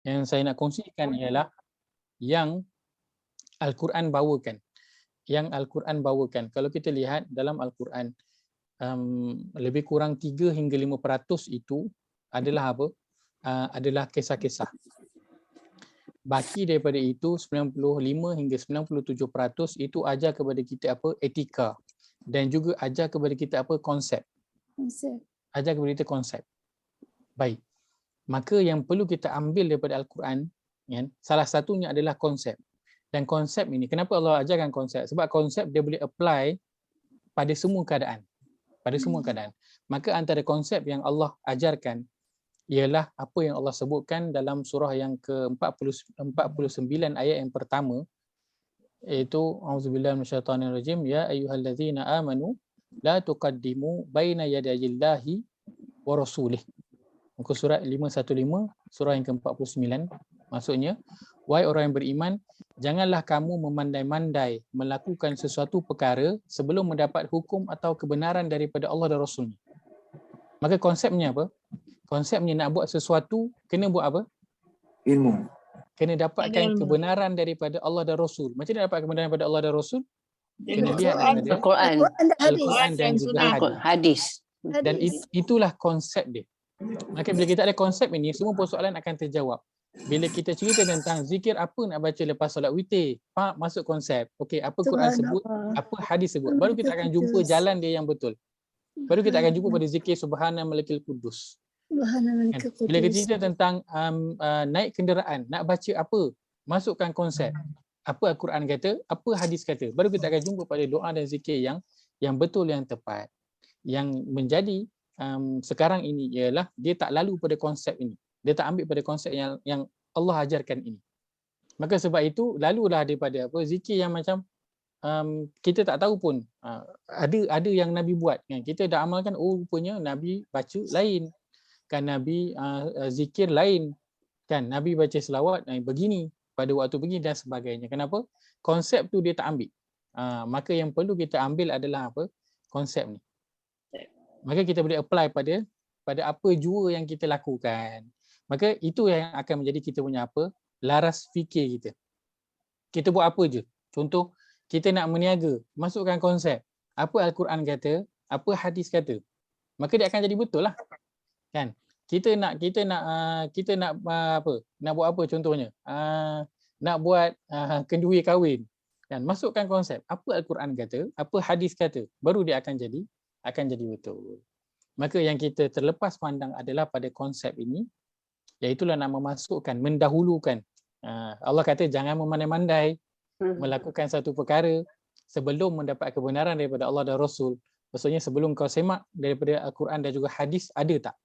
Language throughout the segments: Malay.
Yang saya nak kongsikan ialah yang Al-Quran bawakan. Yang Al-Quran bawakan. Kalau kita lihat dalam Al-Quran, lebih kurang 3 hingga 5% itu adalah apa? Adalah kisah-kisah. Baki daripada itu 95 hingga 97% itu ajar kepada kita apa? Etika. Dan juga ajar kepada kita apa? Konsep. Ajar kepada kita konsep. Baik. Maka yang perlu kita ambil daripada Al-Quran, kan, salah satunya adalah konsep. Dan konsep ini, kenapa Allah ajarkan konsep? Sebab konsep dia boleh apply pada semua keadaan. Pada semua keadaan. Maka antara konsep yang Allah ajarkan ialah apa yang Allah sebutkan dalam surah yang ke-49 ayat yang pertama, iaitu auzubillahi minasyaitonirrajim, ya ayyuhallazina amanu la tuqaddimu baina yadayillahi wa rasulih. Muka surat 515, surah yang ke-49. Maksudnya, wahai orang yang beriman, janganlah kamu memandai-mandai melakukan sesuatu perkara sebelum mendapat hukum atau kebenaran daripada Allah dan Rasul. Maka konsepnya apa? Konsepnya nak buat sesuatu, kena buat apa? Ilmu. Kena dapatkan kebenaran daripada Allah dan Rasul. Macam mana dapat kebenaran daripada Allah dan Rasul? Kena lihat daripada Al-Quran dan juga hadis. Dan itulah konsep dia. Maka bila kita ada konsep ini, semua persoalan akan terjawab. Bila kita cerita tentang zikir apa nak baca lepas solat witir, masuk konsep. Okey, apa Quran sebut, apa hadis sebut. Baru kita akan jumpa jalan dia yang betul. Baru kita akan jumpa pada zikir Subhana Malikil Kudus. Bila kita cerita tentang naik kenderaan, nak baca apa, masukkan konsep. Apa Al-Quran kata, apa hadis kata. Baru kita akan jumpa pada doa dan zikir yang betul, yang tepat. Yang menjadi sekarang ini ialah dia tak lalu pada konsep ini. Dia tak ambil pada konsep yang Allah ajarkan ini. Maka sebab itu lalulah daripada apa zikir yang macam kita tak tahu pun ada yang Nabi buat kan. Kita dah amalkan, oh rupanya Nabi baca lain. Kan Nabi zikir lain. Kan Nabi baca selawat begini pada waktu begini dan sebagainya. Kenapa? Konsep tu dia tak ambil. Maka yang perlu kita ambil adalah apa? Konsep ni. Maka kita boleh apply pada apa jua yang kita lakukan. Maka itu yang akan menjadi kita punya apa? Laras fikir kita. Kita buat apa je? Contoh, kita nak meniaga, masukkan konsep. Apa Al-Quran kata, apa hadis kata. Maka dia akan jadi betul lah. Kan? Kita nak apa? Nak buat apa contohnya? Nak buat kenduri kahwin. Kan? Masukkan konsep. Apa Al-Quran kata, apa hadis kata. Baru dia akan jadi betul. Maka yang kita terlepas pandang adalah pada konsep ini, iaitulah nak memasukkan, mendahulukan. Allah kata jangan memandai-mandai melakukan satu perkara sebelum mendapat kebenaran daripada Allah dan Rasul. Maksudnya sebelum kau semak daripada Al-Quran dan juga hadis, ada tak?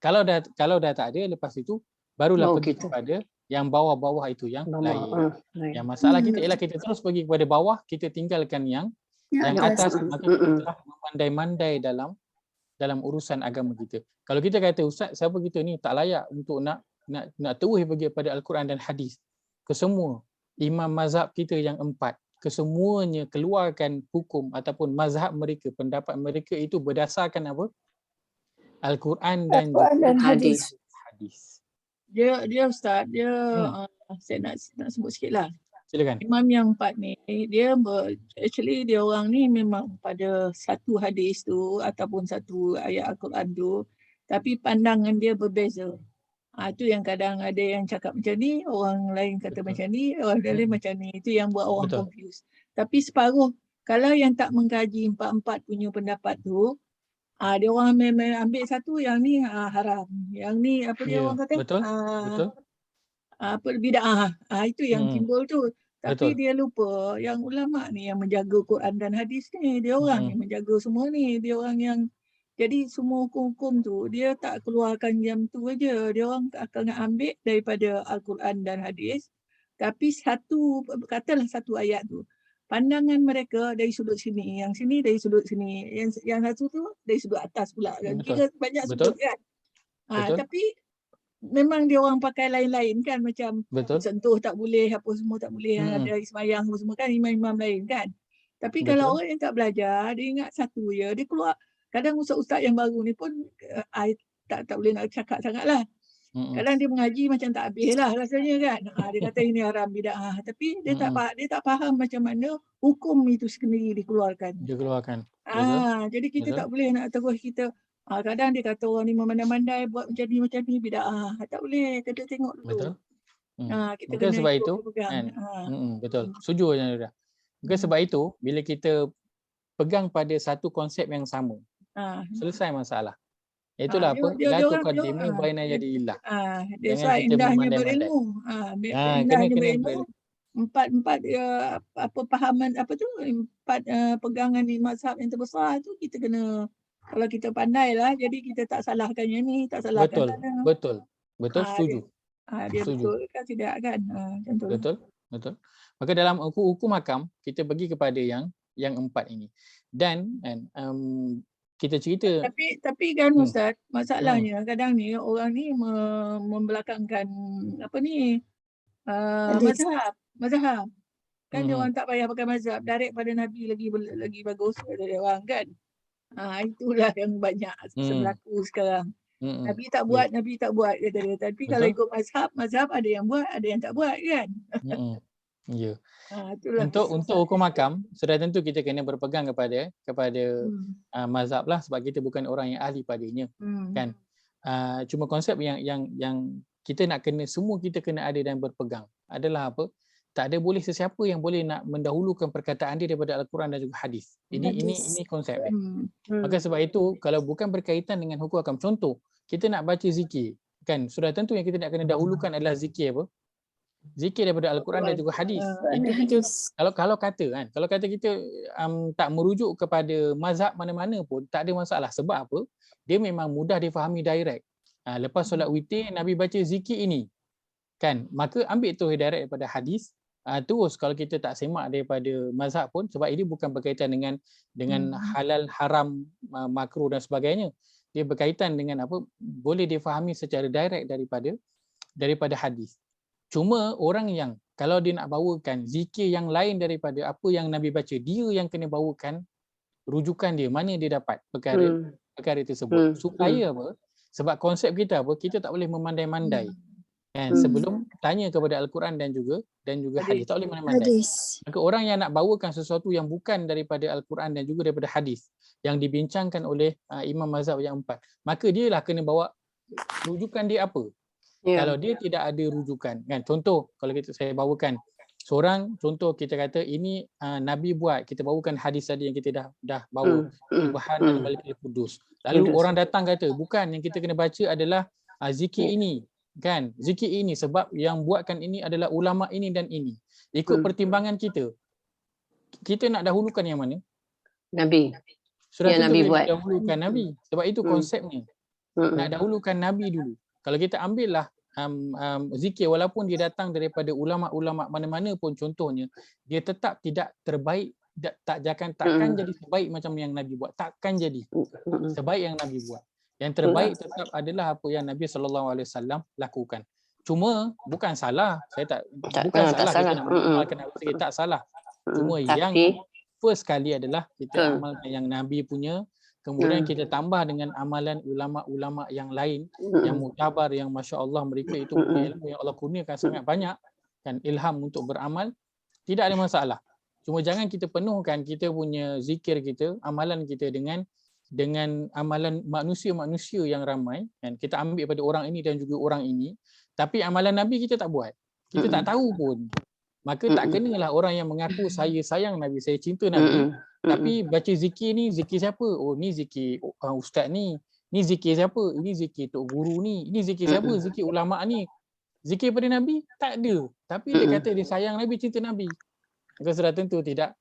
Kalau dah tak ada, lepas itu barulah pergi kepada yang bawah-bawah itu yang lain. Yang masalah kita ialah kita terus pergi kepada bawah, kita tinggalkan yang atas, maka kita telah memandai-mandai dalam urusan agama kita. Kalau kita kata, Ustaz, siapa kita ni tak layak untuk nak terus pergi pada Al-Quran dan hadis. Kesemua imam mazhab kita yang 4, kesemuanya keluarkan hukum ataupun mazhab mereka, pendapat mereka itu berdasarkan apa? Al-Quran dan hadis. Dia Ustaz, saya nak sebut sikitlah. Silakan. Imam yang 4 ni, dia orang ni memang pada satu hadis tu ataupun satu ayat Al-Quran tu, tapi pandangan dia berbeza. Itu yang kadang ada yang cakap macam ni, orang lain kata macam ni, orang lain macam ni. Itu yang buat orang confused. Tapi separuh, kalau yang tak mengkaji 4 punya pendapat tu, dia orang memang ambil satu, yang ni haram. Yang ni apa dia orang kata? Betul. Apa bid'ah. Itu yang timbul tu. Tapi Betul. dia lupa yang ulama ni yang menjaga Quran dan hadis ni, dia orang yang menjaga semua ni, dia orang yang jadi semua hukum-hukum tu dia tak keluarkan jam tu aja, dia orang akan ambil daripada Al-Quran dan hadis, tapi katalah satu ayat tu pandangan mereka dari sudut sini, yang sini dari sudut sini, yang satu tu dari sudut atas pula kan. Kira banyak sudut kan. Tapi memang dia orang pakai lain-lain kan, macam sentuh tak boleh, apa semua tak boleh, ada sembahyang semua kan, imam-imam lain kan. Tapi kalau orang yang tak belajar, dia ingat satu je, dia keluar. Kadang ustaz-ustaz yang baru ni pun tak boleh nak cakap sangatlah. Kadang dia mengaji macam tak habis lah rasanya kan. Dia kata ini haram bid'ah. Tapi dia tak faham macam mana hukum itu sendiri dikeluarkan. Dia keluarkan. Betul. Jadi kita Betul. tak boleh nak terus kita kadang dia kata orang ni memandai-mandai buat macam ni bid'ah. Tak boleh, kita tengok dulu. Betul. Kita Maka kena sebab ikut itu pegang. kan. Betul. Setuju je Nurul. Maka sebab itu bila kita pegang pada satu konsep yang sama, selesai masalah. Itulah apa? La tuqaddimu baina yadillah. That's Jangan why kita indahnya memandai-mandai. berilmu. Indahnya berilmu. Empat apa pahaman apa tu? Empat pegangan di mazhab yang terbesar tu kita kena, kalau kita pandailah, jadi kita tak salahkan yang ni, tak salahkan sana. Betul, setuju. Dia Setuju. betul kan tidak kan? Macam tu. Betul. Maka dalam hukum hakam kita pergi kepada yang empat ini. Dan kita cerita. Tapi kan Ustaz, masalahnya kadang ni orang ni membelakangkan apa ni? Mazhab. Kan dia orang tak payah pakai mazhab, direct pada Nabi lagi bagus kata dia orang kan. Itulah yang banyak berlaku sekarang. Nabi tak buat kata dia. Tapi kalau ikut mazhab ada yang buat, ada yang tak buat kan. Ya. Itulah Untuk hukum hakam sudah tentu kita kena berpegang kepada mazhab lah, sebab kita bukan orang yang ahli padanya kan. Cuma konsep yang kita nak kena, semua kita kena ada dan berpegang adalah apa? Tak ada boleh sesiapa yang boleh nak mendahulukan perkataan dia daripada Al-Quran dan juga hadis. Ini konsep dia. Maka sebab itu kalau bukan berkaitan dengan hukum hakam, contoh kita nak baca zikir kan, sudah tentu yang kita nak kena dahulukan adalah zikir apa? Zikir daripada Al-Quran dan juga hadis. Kalau kata kita tak merujuk kepada mazhab mana-mana pun tak ada masalah. Sebab apa? Dia memang mudah difahami direct. Lepas solat witir Nabi baca zikir ini kan, maka ambil tu direct daripada hadis. Terus kalau kita tak semak daripada mazhab pun, sebab ini bukan berkaitan dengan halal, haram, makruh dan sebagainya. Dia berkaitan dengan apa? Boleh difahami secara direct daripada hadis. Cuma orang yang kalau dia nak bawakan zikir yang lain daripada apa yang Nabi baca, dia yang kena bawakan rujukan dia, mana dia dapat perkara tersebut. Supaya apa? Sebab konsep kita apa? Kita tak boleh memandai-mandai. Kan, sebelum tanya kepada Al-Quran dan juga hadis, tak boleh mandai-mandai. Maka orang yang nak bawakan sesuatu yang bukan daripada Al-Quran dan juga daripada hadis yang dibincangkan oleh imam mazhab yang empat, maka dia lah kena bawa rujukan dia apa. Kalau dia tidak ada rujukan kan, contoh kalau saya bawakan seorang, contoh kita kata ini Nabi buat, kita bawakan hadis tadi yang kita dah bawa, Subhanal Malikul Qudus. Lalu orang datang kata bukan, yang kita kena baca adalah zikir ini kan, zikir ini sebab yang buatkan ini adalah ulama ini dan ini. Ikut pertimbangan kita nak dahulukan yang mana? Nabi. Sudah tentu Nabi kita buat. dahulukan Nabi. Sebab itu konsepnya. Nak dahulukan Nabi dulu. Kalau kita ambillah zikir, walaupun dia datang daripada ulama-ulama mana-mana pun contohnya, dia tetap tidak terbaik, takkan jadi sebaik macam yang Nabi buat. Takkan jadi sebaik yang Nabi buat. Yang terbaik tetap adalah apa yang Nabi SAW lakukan. Cuma bukan salah, bukan salah kita nak mengamalkan apa saja, tak salah. Cuma yang first kali adalah kita amalkan yang Nabi punya, kemudian kita tambah dengan amalan ulama-ulama yang lain yang muktabar, yang masya-Allah mereka itu punya ilmu yang Allah kurniakan sangat banyak kan, ilham untuk beramal, tidak ada masalah. Cuma jangan kita penuhkan kita punya zikir kita, amalan kita dengan amalan manusia-manusia yang ramai kan. Kita ambil pada orang ini dan juga orang ini, tapi amalan Nabi kita tak buat. Kita tak tahu pun. Maka tak kenalah orang yang mengaku saya sayang Nabi, saya cinta Nabi, tapi baca zikir ni, zikir siapa? Oh ni zikir ustaz ni zikir siapa? Ini zikir tok guru ni, ini zikir siapa? Zikir ulama ni. Zikir pada Nabi tak ada, tapi dia kata dia sayang Nabi, cinta Nabi. Maka sudah tentu tidak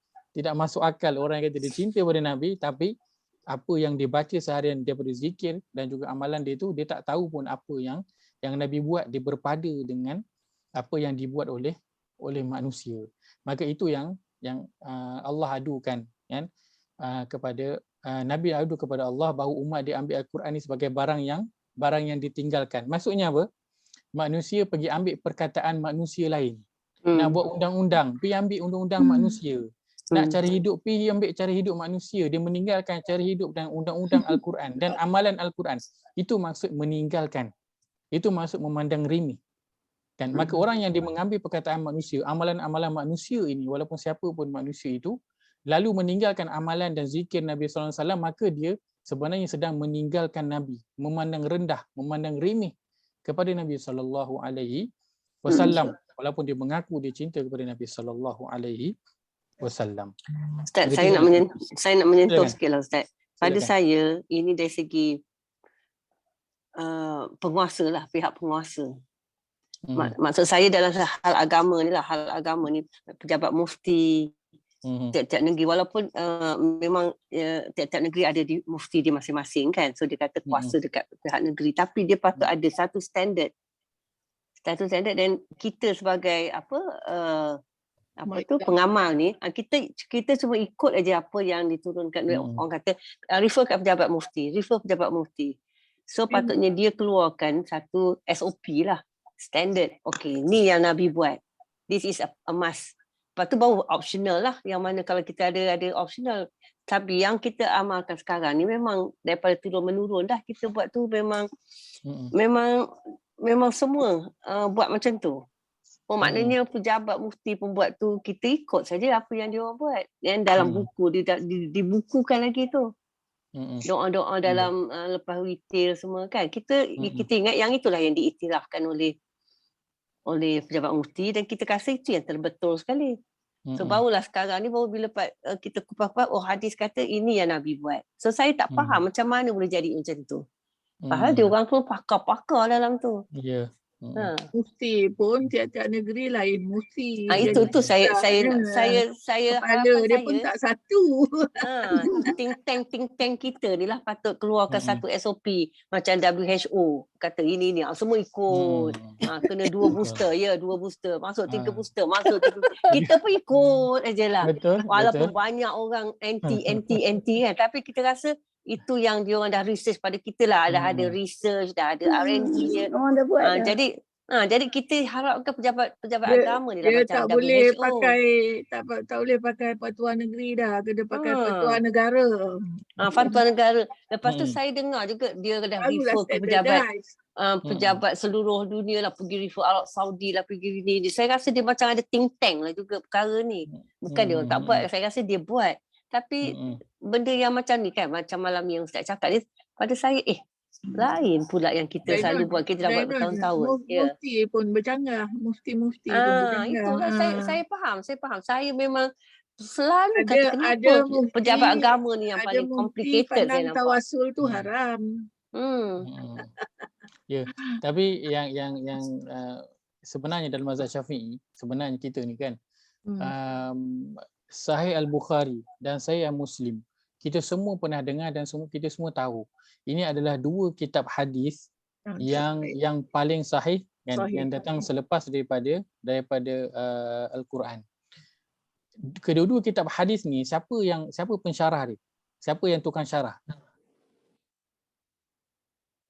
masuk akal orang yang kata dia cinta pada Nabi, tapi apa yang dia baca seharian daripada zikir dan juga amalan dia tu, dia tak tahu pun apa yang Nabi buat, dia berpada dengan apa yang dibuat oleh manusia. Maka itu yang Allah adukan kan, kepada Nabi adu kepada Allah bahawa umat dia ambil Al-Quran ni sebagai barang yang ditinggalkan. Maksudnya apa? Manusia pergi ambil perkataan manusia lain. Nak buat undang-undang, pergi ambil undang-undang manusia. Nak cara hidup, pergi ambil cara hidup manusia. Dia meninggalkan cara hidup dan undang-undang Al-Quran dan amalan Al-Quran. Itu maksud meninggalkan. itu maksud memandang remeh. Kan? Maka orang yang dia mengambil perkataan manusia, amalan-amalan manusia ini, walaupun siapa pun manusia itu, lalu meninggalkan amalan dan zikir Nabi SAW, maka dia sebenarnya sedang meninggalkan Nabi, memandang rendah, memandang remeh kepada Nabi SAW, walaupun dia mengaku dia cinta kepada Nabi SAW. Ustaz, saya nak menyentuh Silakan. sikitlah Ustaz. Pada Silakan. saya, ini dari segi penguasa lah, pihak penguasa. Maksud saya dalam hal agama ni lah, pejabat mufti, tiap-tiap negeri, walaupun memang tiap-tiap negeri ada mufti dia masing-masing kan, so dia kata kuasa dekat pihak negeri, tapi dia patut ada satu standard dan kita sebagai pengamal ni, kita cuma ikut aja apa yang diturunkan orang kata, refer kat pejabat mufti. So patutnya dia keluarkan satu SOP lah, standard. Okay, ni yang Nabi buat. This is a must. Lepas tu baru optional lah. Yang mana kalau kita ada optional. Tapi yang kita amalkan sekarang ni memang daripada turun-menurun dah. Kita buat tu memang semua buat macam tu. Maknanya pejabat mufti pun buat tu, kita ikut saja apa yang dia orang buat. Yang dalam buku, dibukukan lagi tu. Doa-doa dalam lepas witir semua kan. Kita ingat yang itulah yang diiktirafkan oleh pejabat mufti, dan kita rasa itu yang terbetul sekali. So barulah sekarang ni, baru bila kita kupas-kupas, hadis kata ini yang Nabi buat. So saya tak faham macam mana boleh jadi macam tu. Padahal dia orang tu pakar-pakar dalam tu. Ya. Mufti pun tiap-tiap negeri lain mufti. Itu saya kepala dia pun tak satu. Think tank kita ni lah patut keluarkan satu SOP macam WHO kata ini semua ikut. Kena 2 booster, 2 booster, masuk 3 booster, masuk 3. Kita pun ikut ajalah. Walaupun banyak orang anti kan, tapi kita rasa itu yang dia orang dah research pada kita lah, dah ada research, dah ada R&D dia. Orang dah buat. Jadi kita harapkan pejabat agama ni lah dia macam tak WHO. Boleh pakai tak boleh pakai fatwa negeri dah, kena pakai fatwa negara. Fatwa negara. Lepas tu saya dengar juga dia dah refer ke pejabat seluruh dunia lah, pergi refer Arab Saudi lah, pergi ni. Saya rasa dia macam ada think tank lah juga perkara ni. Bukan dia orang tak buat, saya rasa dia buat. Tapi benda yang macam ni kan, macam malam ni yang Ustaz cakap ni, pada saya lain pula yang kita selalu buat. Kita dah buat bertahun-tahun. Mufti pun bercanggah, mufti pun bercanggah. Itulah saya faham. Saya memang selalu kata kenapa pejabat agama ni yang paling complicated saya nampak. Tawasul tu haram. Ya, tapi yang sebenarnya dalam mazhab Syafi'i, sebenarnya kita ni kan, Sahih Al-Bukhari dan Sahih Muslim, kita semua pernah dengar dan kita semua tahu. Ini adalah 2 kitab hadis yang paling sahih yang datang selepas daripada Al-Quran. Kedua-dua kitab hadis ni siapa pensyarah dia? Siapa yang tukang syarah?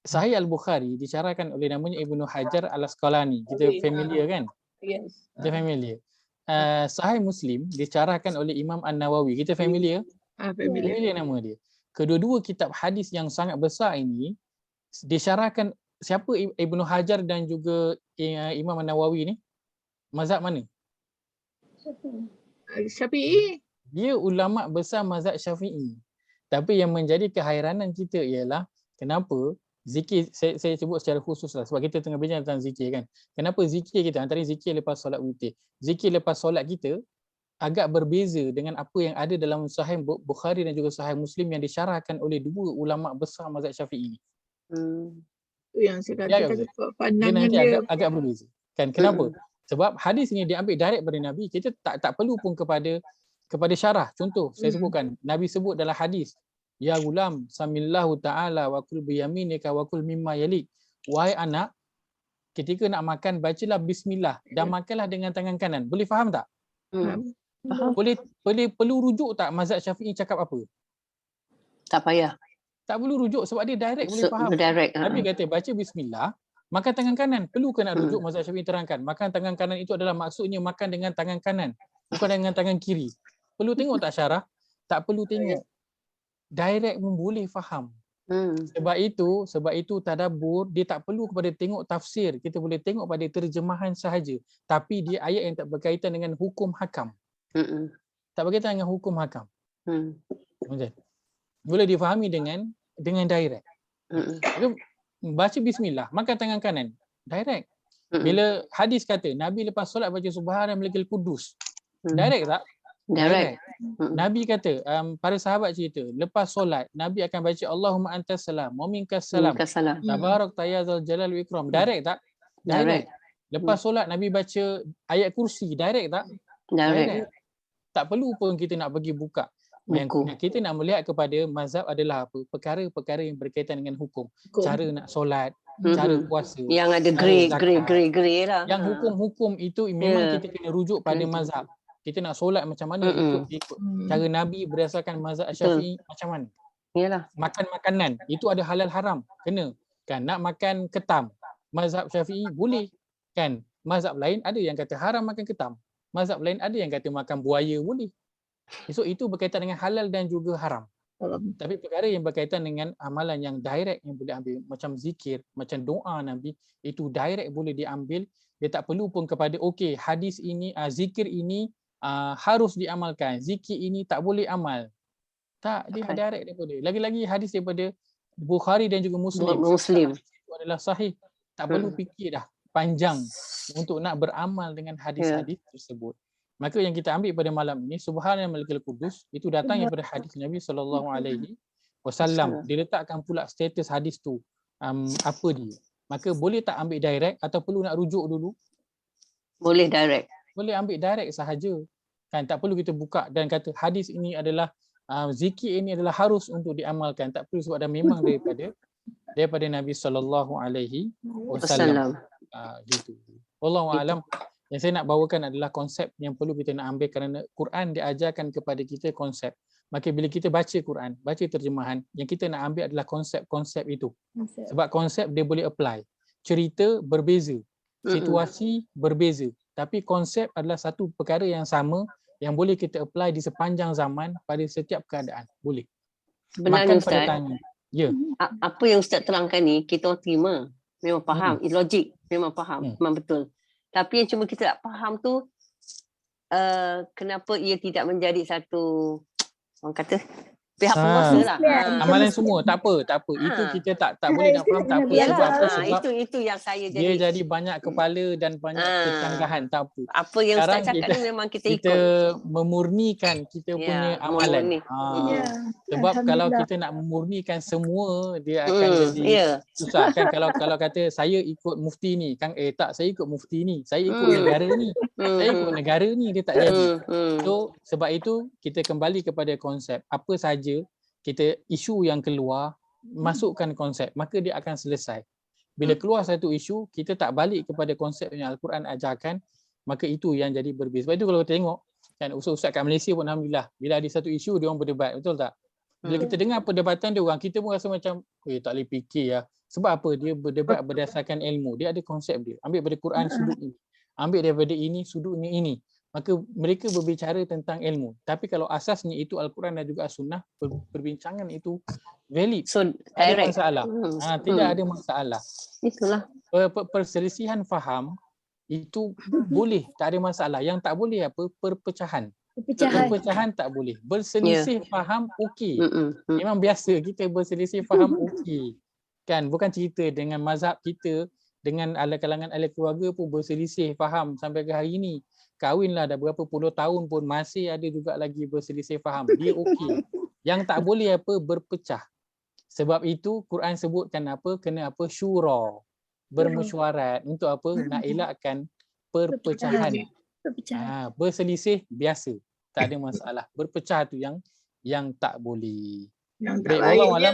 Sahih Al-Bukhari disyarahkan oleh namanya Ibnu Hajar Al-Asqalani. Kita familiar kan? Yes. Kita familiar. Sahih Muslim disyarahkan oleh Imam An-Nawawi. Kita familiar? Familiar nama dia. Kedua-dua kitab hadis yang sangat besar ini disyarahkan siapa? Ibnu Hajar dan juga Imam An-Nawawi ni. Mazhab mana? Syafi'i. Dia ulama besar mazhab Syafi'i. Tapi yang menjadi keheranan kita ialah kenapa zikir, saya sebut secara khusus lah sebab kita tengah bincang tentang zikir kan. Kenapa zikir kita, antara zikir lepas solat witir, zikir lepas solat kita agak berbeza dengan apa yang ada dalam Sahih Bukhari dan juga Sahih Muslim yang disyarahkan oleh 2 ulama besar mazhab Syafi'i. Itu yang saya kata pandangan dia agak berbeza. Kan kenapa? Sebab hadis ini diambil direct dari Nabi, kita tak perlu pun kepada syarah. Contoh saya sebutkan, Nabi sebut dalam hadis, ya gulam samillahu ta'ala wa kul biyaminika wa kul mimma yalik. Wahai anak, ketika nak makan bacalah bismillah dan makanlah dengan tangan kanan. Boleh faham tak? Perlu rujuk tak mazhab Syafi'i cakap apa? Tak payah. Tak perlu rujuk sebab dia direct boleh faham. Nabi kata baca bismillah, makan tangan kanan. Perlu ke nak rujuk mazhab Syafi'i terangkan? Makan tangan kanan itu adalah maksudnya makan dengan tangan kanan, bukan dengan tangan kiri. Perlu tengok tak syarah? Tak perlu tengok. Direct pun boleh faham. Sebab itu tadabbur dia tak perlu kepada tengok tafsir, kita boleh tengok pada terjemahan sahaja, tapi dia ayat yang tak berkaitan dengan hukum hakam. Tak berkaitan dengan hukum hakam. Macam boleh difahami dengan direct. Baca bismillah, makan tangan kanan, direct. Bila hadis kata Nabi lepas solat baca subhana malikil kudus, direct tak? Direct. Nabi kata, para sahabat cerita, lepas solat Nabi akan baca Allahumma antas salam wa minkas salam. Tabarak tayazal jalal wa ikram. Direct tak? Direct. Lepas solat Nabi baca ayat kursi, direct tak? Direct. Tak perlu pun kita nak pergi buka. Yang kita nak melihat kepada mazhab adalah apa? Perkara-perkara yang berkaitan dengan hukum. Cara nak solat, cara puasa. Yang ada grey lah. Yang hukum-hukum itu memang kita kena rujuk pada mazhab. Kita nak solat macam mana, ikut cara Nabi berdasarkan mazhab Syafi'i macam mana. Yalah. Makan makanan itu ada halal haram, kena. Kan nak makan ketam, mazhab Syafi'i boleh. Kan mazhab lain ada yang kata haram makan ketam. Mazhab lain ada yang kata makan buaya boleh. So itu berkaitan dengan halal dan juga haram. Tapi perkara yang berkaitan dengan amalan yang direct yang boleh ambil, macam zikir, macam doa Nabi, itu direct boleh diambil. Dia tak perlu pun kepada okey hadis ini, zikir ini harus diamalkan, zikir ini tak boleh amal. Tak, dia direct dia boleh. Lagi-lagi hadis daripada Bukhari dan juga Muslim. Itu adalah sahih. Tak perlu fikir dah panjang untuk nak beramal dengan hadis-hadis tersebut. Maka yang kita ambil pada malam ini, Subhanal Malikul Qudus, itu datang daripada hadis Nabi SAW. Dia letakkan pula status hadis tu apa dia. Maka boleh tak ambil direct atau perlu nak rujuk dulu? Boleh direct. Boleh ambil direct sahaja. Kan tak perlu kita buka dan kata hadis ini adalah zikir ini adalah harus untuk diamalkan. Tak perlu sebab dah memang daripada Nabi SAW. Gitu. Wallahu a'lam. Yang saya nak bawakan adalah konsep yang perlu kita nak ambil kerana Quran diajarkan kepada kita konsep. Maka bila kita baca Quran, baca terjemahan, yang kita nak ambil adalah konsep-konsep itu. Sebab konsep dia boleh apply. Cerita berbeza, situasi berbeza. Tapi konsep adalah satu perkara yang sama yang boleh kita apply di sepanjang zaman pada setiap keadaan. Boleh. Sebenarnya Makan pada Ustaz, tangan. Ya. Apa yang Ustaz terangkan ni, kita orang terima. Memang faham. Logik. Memang faham. Memang betul. Tapi yang cuma kita tak faham tu, kenapa ia tidak menjadi satu, orang kata, pihak penguasa lah. Amalan semua, tak apa. Itu kita tak boleh nak faham, tak apa. Sebab apa? Sebab itu yang saya dia jadi banyak kepala dan banyak kecanggahan, tak apa. Apa yang Ustaz cakap ni memang kita ikut. Kita memurnikan kita punya amalan. Sebab kalau kita nak memurnikan semua, dia akan jadi susah kan. Kalau kata saya ikut mufti ni, kan tak, saya ikut mufti ni, saya ikut negara ni, saya ikut negara ni, dia tak jadi. So sebab itu kita kembali kepada konsep. Apa saja kita isu yang keluar, masukkan konsep, maka dia akan selesai. Bila keluar satu isu, kita tak balik kepada konsep yang Al-Quran ajarkan, maka itu yang jadi berbeza. Sebab itu kalau kita tengok kan, ustaz-ustaz kat Malaysia pun alhamdulillah, bila ada satu isu dia orang berdebat, betul tak? Bila kita dengar perdebatan dia orang, kita pun rasa macam tak boleh fikir lah. Sebab apa? Dia berdebat berdasarkan ilmu, dia ada konsep dia. Ambil daripada Quran sudut ini, ambil daripada ini sudutnya ini. Maka mereka berbicara tentang ilmu. Tapi kalau asasnya itu Al-Quran dan juga As-Sunnah, perbincangan itu valid. So, tak ada masalah. Tidak ada masalah. Itulah. Perselisihan faham itu boleh, tak ada masalah. Yang tak boleh apa? Perpecahan tak boleh. Berselisih faham okey. Memang biasa kita berselisih faham okey. Kan, bukan cerita dengan mazhab kita, dengan kalangan ahli keluarga pun berselisih faham sampai ke hari ini. Kahwinlah dah berapa puluh tahun pun masih ada juga lagi berselisih faham. Dia okey. Yang tak boleh apa? Berpecah. Sebab itu Quran sebutkan apa? Kena apa? Syura. Bermesyuarat. Untuk apa? Nak elakkan perpecahan. Berselisih biasa. Tak ada masalah. Berpecah tu yang tak boleh. Yang tak baiknya,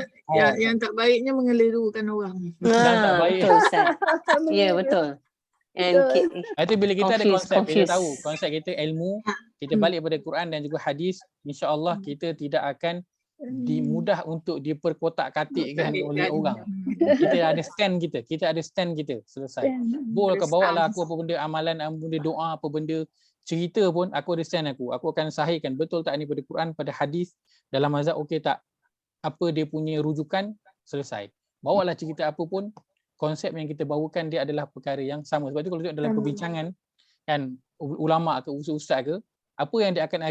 yang tak baiknya mengelirukan orang. Yang tak baik. Betul, Ustaz. Ya, betul. Itu bila kita ada konsep, kita tahu konsep kita ilmu, kita balik pada Quran dan juga hadis, insya-Allah kita tidak akan mudah untuk diperkotak-katikkan oleh orang. Kita ada stand kita, selesai. Boleh kau bawa lah aku apa benda amalan, apa benda doa, apa benda cerita pun aku ada stand aku akan sahihkan betul tak ni pada Quran, pada hadis, dalam mazhab okey tak, apa dia punya rujukan, selesai. Bawalah cerita apa pun, konsep yang kita bawakan dia adalah perkara yang sama. Sebab tu kalau tengok dalam perbincangan kan ulama ke ustaz ke, apa yang dia akan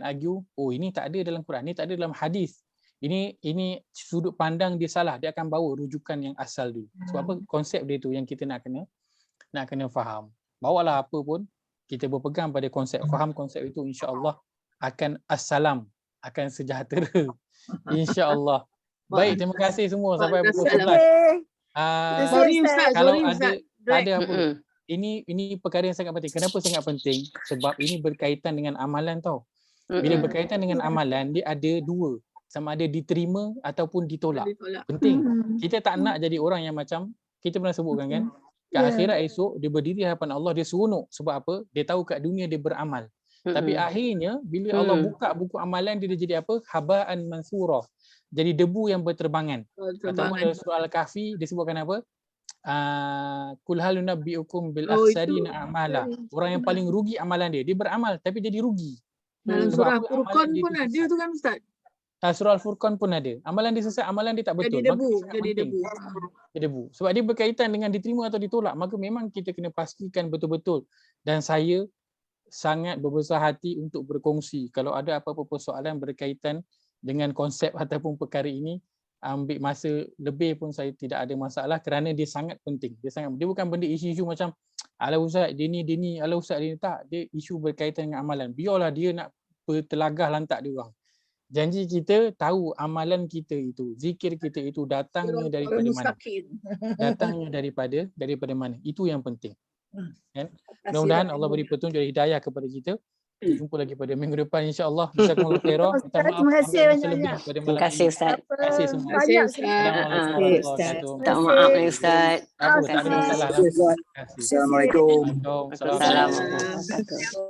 argue, oh ini tak ada dalam Quran, ini tak ada dalam hadis. Ini sudut pandang dia salah, dia akan bawa rujukan yang asal dulu. Sebab apa? Konsep dia tu yang kita nak kena faham. Bawalah apa pun, kita berpegang pada konsep, faham konsep itu, insya-Allah akan assalam, akan sejahtera. Insya-Allah. Baik, terima kasih semua sampai pukul 11. Kalau ada apa? Ini perkara yang sangat penting. Kenapa sangat penting? Sebab ini berkaitan dengan amalan tau. Bila berkaitan dengan amalan, dia ada dua. Sama ada diterima ataupun ditolak. Penting. Kita tak nak jadi orang yang macam, kita pernah sebutkan kan, kat akhirat esok, dia berdiri hadapan Allah, dia seronok. Sebab apa? Dia tahu kat dunia dia beramal. Tapi akhirnya, bila Allah buka buku amalan, dia jadi apa? Haba'an mansurah. Jadi debu yang berterbangan. Ataupun dalam surah Al-Kahfi, dia sebutkan apa? Kul hal nunabbiukum bil akhsarina a'mala. Orang yang paling rugi amalan dia. Dia beramal tapi jadi rugi. Dalam surah Furqan pun ada tu kan Ustaz? Surah Al-Furqan pun ada. Amalan dia sesat, amalan dia tak betul. Jadi debu. Sebab dia berkaitan dengan diterima atau ditolak. Maka memang kita kena pastikan betul-betul. Dan saya sangat berbesar hati untuk berkongsi. Kalau ada apa-apa persoalan berkaitan dengan konsep ataupun perkara ini, ambil masa lebih pun saya tidak ada masalah kerana dia sangat penting. Dia bukan benda isu-isu macam ala ustaz dia ni, ala ustaz dia ni. Tak, dia isu berkaitan dengan amalan. Biarlah dia nak bertelagah lantak dia orang. Janji kita tahu amalan kita itu, zikir kita itu datangnya daripada mana? Datangnya daripada mana? Itu yang penting. Kan? Mudah-mudahan Allah beri petunjuk dan hidayah kepada kita. Jumpa lagi pada minggu depan insya-Allah. Jazakumullah khairan. Terima kasih banyak. Terima kasih Ustaz. Terima kasih semua. Banyak Tak maaf ni Ustaz. Tak ada masalah. Assalamualaikum. Assalamualaikum. Assalamualaikum.